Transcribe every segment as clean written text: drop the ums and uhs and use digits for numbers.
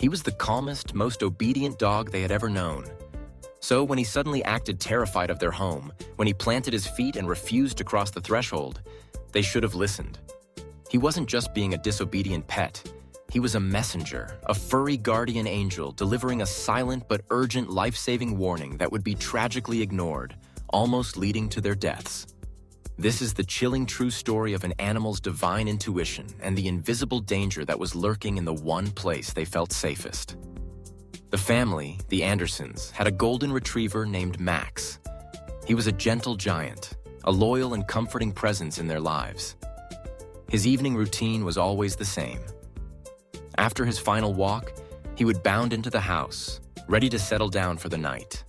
He was the calmest, most obedient dog they had ever known. So when he suddenly acted terrified of their home, when he planted his feet and refused to cross the threshold, they should have listened. He wasn't just being a disobedient pet. He was a messenger, a furry guardian angel delivering a silent but urgent life-saving warning that would be tragically ignored, almost leading to their deaths. This is the chilling true story of an animal's divine intuition and the invisible danger that was lurking in the one place they felt safest. The family, the Andersons, had a golden retriever named Max. He was a gentle giant, a loyal and comforting presence in their lives. His evening routine was always the same. After his final walk, he would bound into the house, ready to settle down for the night.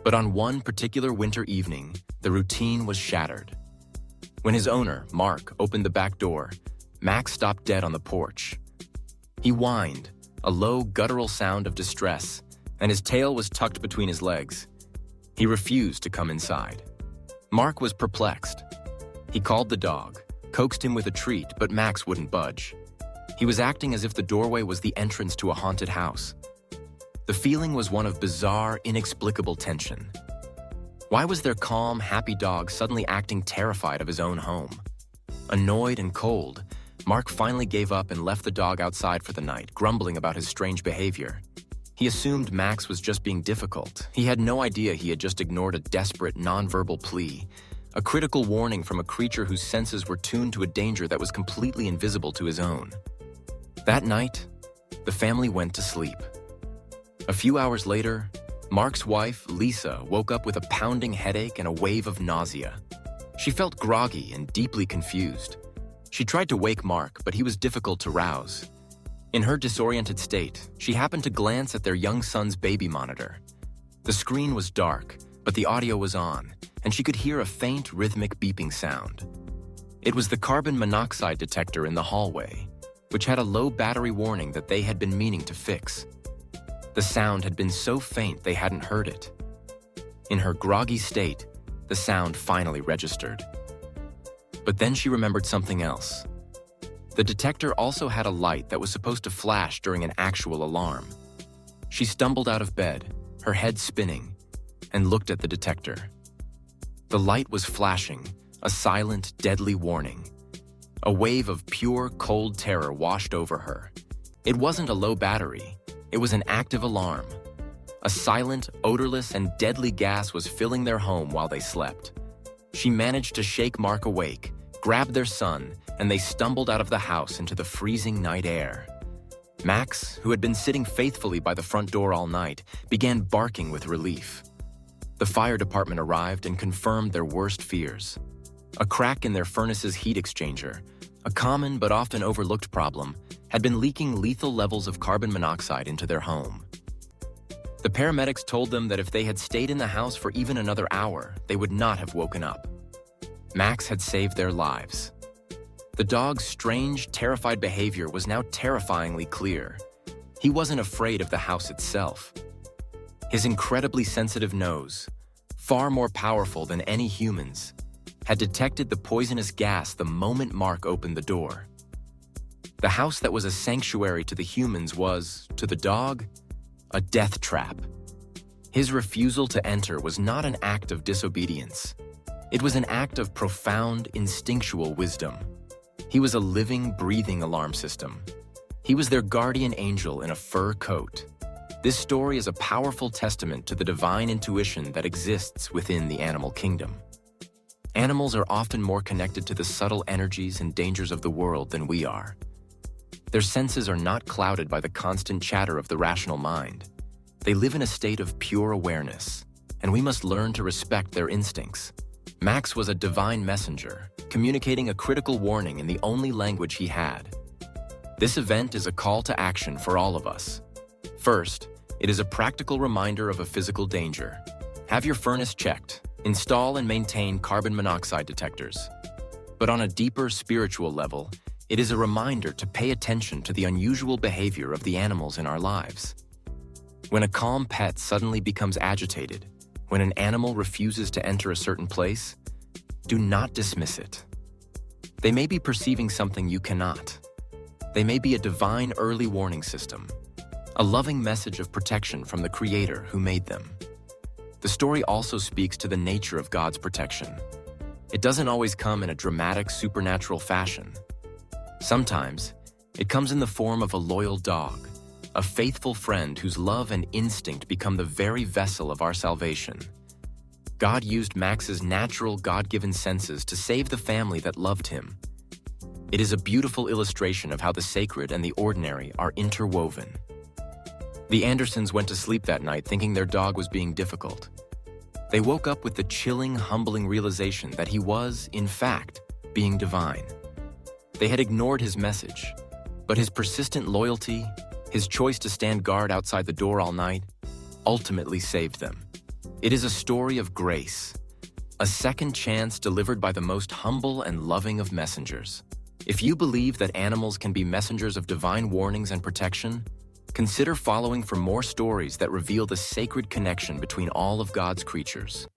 But on one particular winter evening, the routine was shattered. When his owner, Mark, opened the back door, Max stopped dead on the porch. He whined, a low, guttural sound of distress, and his tail was tucked between his legs. He refused to come inside. Mark was perplexed. He called the dog, coaxed him with a treat, but Max wouldn't budge. He was acting as if the doorway was the entrance to a haunted house. The feeling was one of bizarre, inexplicable tension. Why was their calm, happy dog suddenly acting terrified of his own home? Annoyed and cold, Mark finally gave up and left the dog outside for the night, grumbling about his strange behavior. He assumed Max was just being difficult. He had no idea he had just ignored a desperate, nonverbal plea, a critical warning from a creature whose senses were tuned to a danger that was completely invisible to his own. That night, the family went to sleep. A few hours later, Mark's wife, Lisa, woke up with a pounding headache and a wave of nausea. She felt groggy and deeply confused. She tried to wake Mark, but he was difficult to rouse. In her disoriented state, she happened to glance at their young son's baby monitor. The screen was dark, but the audio was on, and she could hear a faint, rhythmic beeping sound. It was the carbon monoxide detector in the hallway, which had a low battery warning that they had been meaning to fix. The sound had been so faint they hadn't heard it. In her groggy state, the sound finally registered. But then she remembered something else. The detector also had a light that was supposed to flash during an actual alarm. She stumbled out of bed, her head spinning, and looked at the detector. The light was flashing, a silent, deadly warning. A wave of pure, cold terror washed over her. It wasn't a low battery. It was an active alarm. A silent, odorless, and deadly gas was filling their home while they slept. She managed to shake Mark awake, grabbed their son, and they stumbled out of the house into the freezing night air. Max, who had been sitting faithfully by the front door all night, began barking with relief. The fire department arrived and confirmed their worst fears. A crack in their furnace's heat exchanger, a common but often overlooked problem, had been leaking lethal levels of carbon monoxide into their home. The paramedics told them that if they had stayed in the house for even another hour, they would not have woken up. Max had saved their lives. The dog's strange, terrified behavior was now terrifyingly clear. He wasn't afraid of the house itself. His incredibly sensitive nose, far more powerful than any human's, had detected the poisonous gas the moment Mark opened the door. The house that was a sanctuary to the humans was, to the dog, a death trap. His refusal to enter was not an act of disobedience. It was an act of profound, instinctual wisdom. He was a living, breathing alarm system. He was their guardian angel in a fur coat. This story is a powerful testament to the divine intuition that exists within the animal kingdom. Animals are often more connected to the subtle energies and dangers of the world than we are. Their senses are not clouded by the constant chatter of the rational mind. They live in a state of pure awareness, and we must learn to respect their instincts. Max was a divine messenger, communicating a critical warning in the only language he had. This event is a call to action for all of us. First, it is a practical reminder of a physical danger. Have your furnace checked. Install and maintain carbon monoxide detectors. But on a deeper spiritual level, it is a reminder to pay attention to the unusual behavior of the animals in our lives. When a calm pet suddenly becomes agitated, when an animal refuses to enter a certain place, do not dismiss it. They may be perceiving something you cannot. They may be a divine early warning system, a loving message of protection from the Creator who made them. The story also speaks to the nature of God's protection. It doesn't always come in a dramatic, supernatural fashion. Sometimes, it comes in the form of a loyal dog, a faithful friend whose love and instinct become the very vessel of our salvation. God used Max's natural, God-given senses to save the family that loved him. It is a beautiful illustration of how the sacred and the ordinary are interwoven. The Andersons went to sleep that night thinking their dog was being difficult. They woke up with the chilling, humbling realization that he was, in fact, being divine. They had ignored his message, but his persistent loyalty, his choice to stand guard outside the door all night, ultimately saved them. It is a story of grace, a second chance delivered by the most humble and loving of messengers. If you believe that animals can be messengers of divine warnings and protection, consider following for more stories that reveal the sacred connection between all of God's creatures.